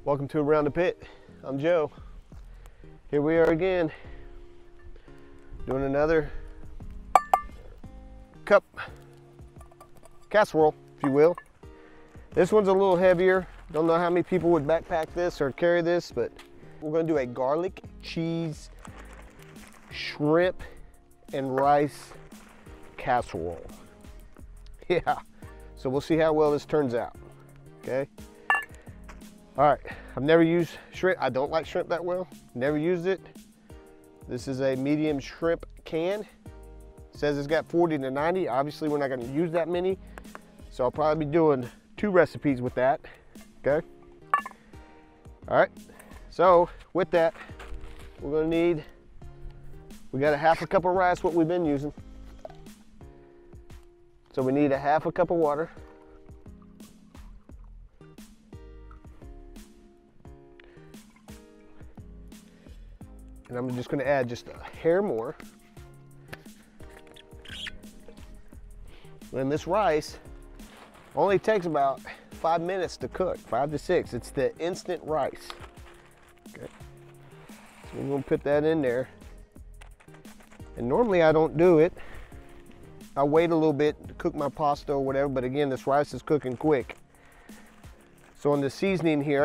Welcome to Around the Pit. I'm Joe. Here we are again, doing another cup casserole, if you will. This one's a little heavier. Don't know how many people would backpack this or carry this, but we're gonna do a garlic, cheese, shrimp, and rice casserole. Yeah, so we'll see how well this turns out, okay? All right, I've never used shrimp. I don't like shrimp that well, never used it. This is a medium shrimp can. It says it's got 40 to 90. Obviously, we're not gonna use that many, so I'll probably be doing 2 recipes with that, okay? All right, so with that, we're gonna need, we got a half a cup of rice, what we've been using. So we need a half a cup of water. And I'm just gonna add just a hair more. And this rice only takes about 5 minutes to cook, 5 to 6. It's the instant rice. Okay. So we're gonna put that in there. And normally I don't do it. I wait a little bit to cook my pasta or whatever, but again, this rice is cooking quick. So on the seasoning here,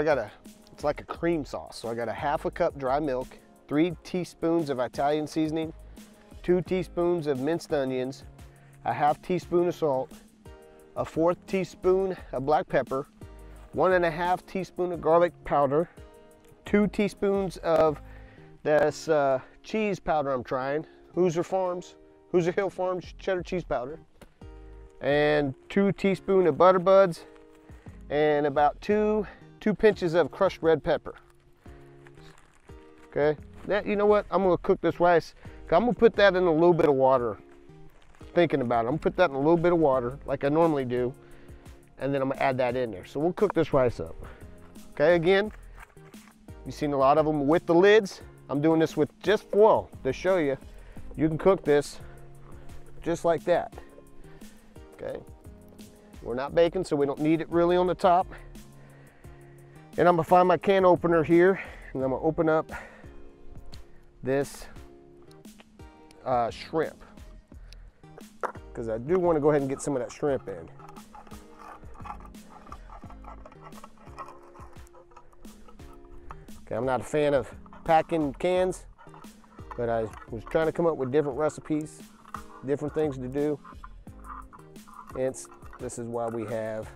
it's like a cream sauce. So I got a half a cup dry milk, 3 teaspoons of Italian seasoning, 2 teaspoons of minced onions, a half teaspoon of salt, a 1/4 teaspoon of black pepper, 1.5 teaspoon of garlic powder, 2 teaspoons of this cheese powder I'm trying, Hoosier Hill Farms cheddar cheese powder, and 2 teaspoons of butter buds, and about two pinches of crushed red pepper. Okay, you know what? I'm gonna cook this rice. I'm gonna put that in a little bit of water. Thinking about it, I'm gonna put that in a little bit of water like I normally do, and then I'm gonna add that in there. So we'll cook this rice up. Okay, again, you've seen a lot of them with the lids. I'm doing this with just foil to show you. You can cook this just like that. Okay, we're not baking, so we don't need it really on the top. And I'm gonna find my can opener here, and I'm gonna open up this shrimp, because I do want to go ahead and get some of that shrimp in. Okay, I'm not a fan of packing cans, but I was trying to come up with different recipes, different things to do. Hence, this is why we have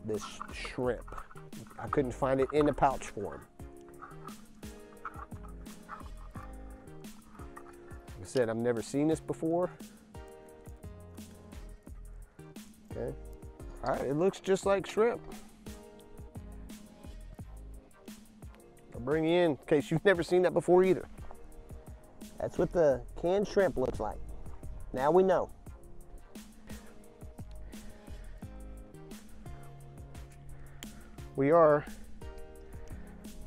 this shrimp. I couldn't find it in the pouch form. Like I said, I've never seen this before. Okay. All right, it looks just like shrimp. I'll bring you in case you've never seen that before either. That's what the canned shrimp looks like. Now we know. We are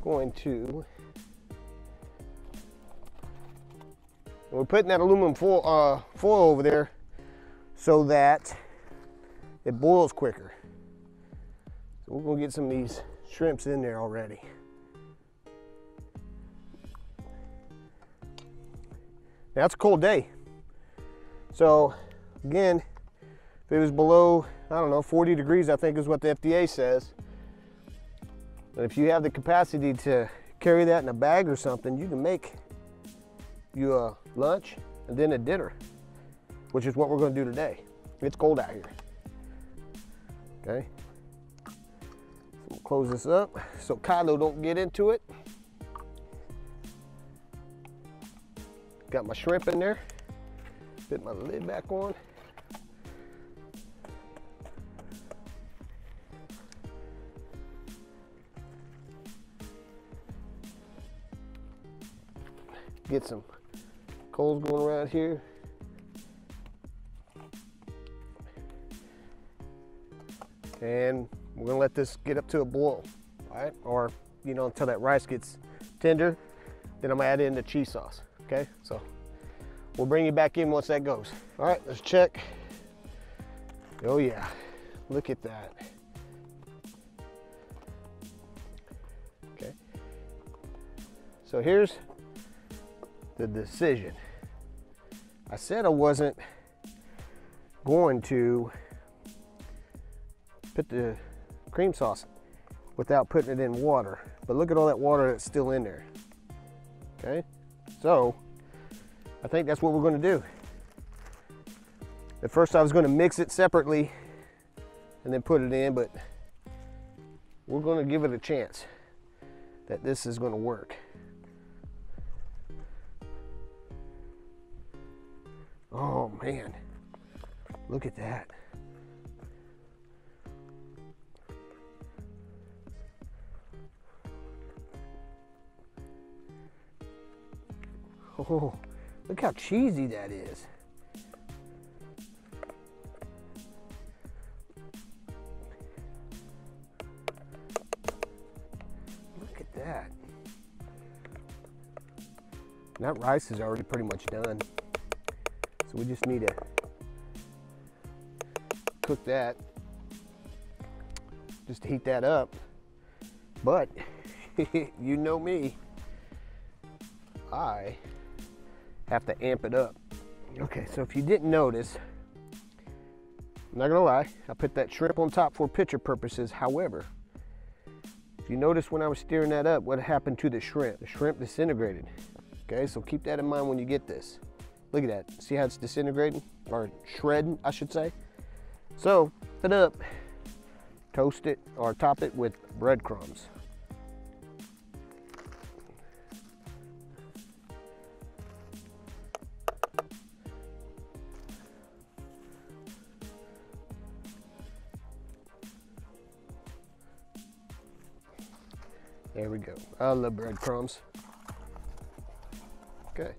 going to, we're putting that aluminum foil over there so that it boils quicker. So we're gonna get some of these shrimps in there already. Now it's a cold day. So again, if it was below, I don't know, 40 degrees, I think is what the FDA says. But if you have the capacity to carry that in a bag or something, you can make you a lunch and then a dinner, which is what we're gonna do today. It's cold out here. Okay. So we'll close this up so Kylo don't get into it. Got my shrimp in there. Put my lid back on. Get some coals going around here. And we're gonna let this get up to a boil, all right? Or, you know, until that rice gets tender. Then I'm gonna add in the cheese sauce, okay? So we'll bring you back in once that goes. All right, let's check. Oh yeah, look at that. So here's the decision. I said I wasn't going to put the cream sauce without putting it in water, but look at all that water that's still in there. Okay, so I think that's what we're going to do. At first I was going to mix it separately and then put it in, but we're going to give it a chance that this is going to work. Oh man, look at that. Oh, look how cheesy that is. Look at that. That rice is already pretty much done. So we just need to cook that, just to heat that up. But you know me, I have to amp it up. Okay, so if you didn't notice, I'm not gonna lie, I put that shrimp on top for picture purposes. However, if you notice when I was stirring that up, what happened to the shrimp? The shrimp disintegrated. Okay, so keep that in mind when you get this. Look at that. See how it's disintegrating? Or shredding, I should say. So, put it up, toast it, or top it with breadcrumbs. There we go. I love breadcrumbs. Okay.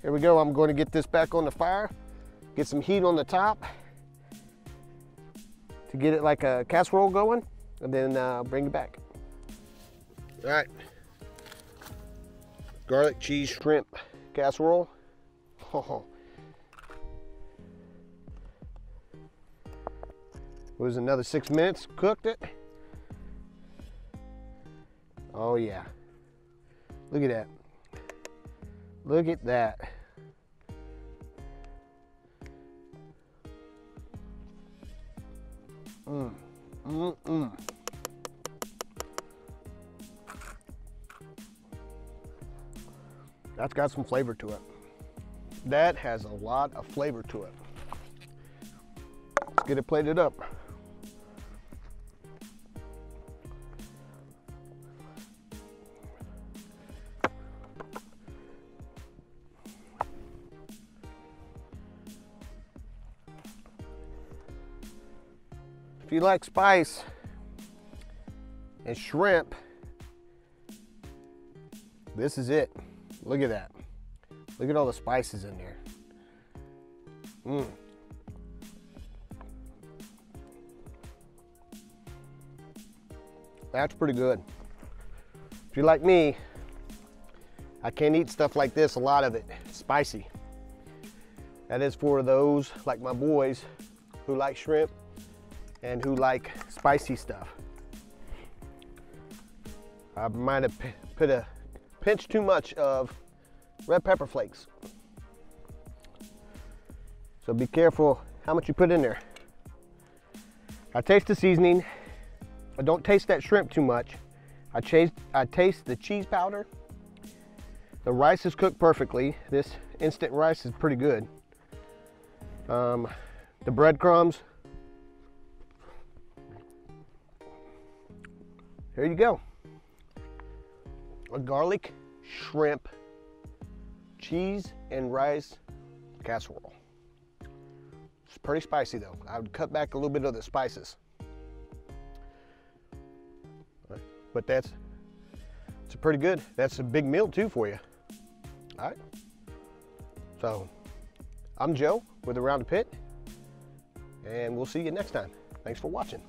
Here we go. I'm going to get this back on the fire, get some heat on the top to get it like a casserole going, and then bring it back. All right. Garlic cheese shrimp casserole. Oh. It was another 6 minutes, cooked it. Oh yeah. Look at that. Look at that. That's got some flavor to it. That has a lot of flavor to it. Let's get it plated up. If you like spice and shrimp, this is it. Look at that. Look at all the spices in there. That's pretty good. If you're like me, I can't eat stuff like this, a lot of it. It's spicy. That is for those like my boys who like shrimp and who like spicy stuff. I might have put a pinch too much of red pepper flakes. So be careful how much you put in there. I taste the seasoning. I don't taste that shrimp too much. I taste the cheese powder. The rice is cooked perfectly. This instant rice is pretty good. The breadcrumbs. Here you go. A garlic, shrimp, cheese, and rice casserole. It's pretty spicy though. I would cut back a little bit of the spices. But it's pretty good. That's a big meal too for you. All right. So I'm Joe with Around the Pit, and we'll see you next time. Thanks for watching.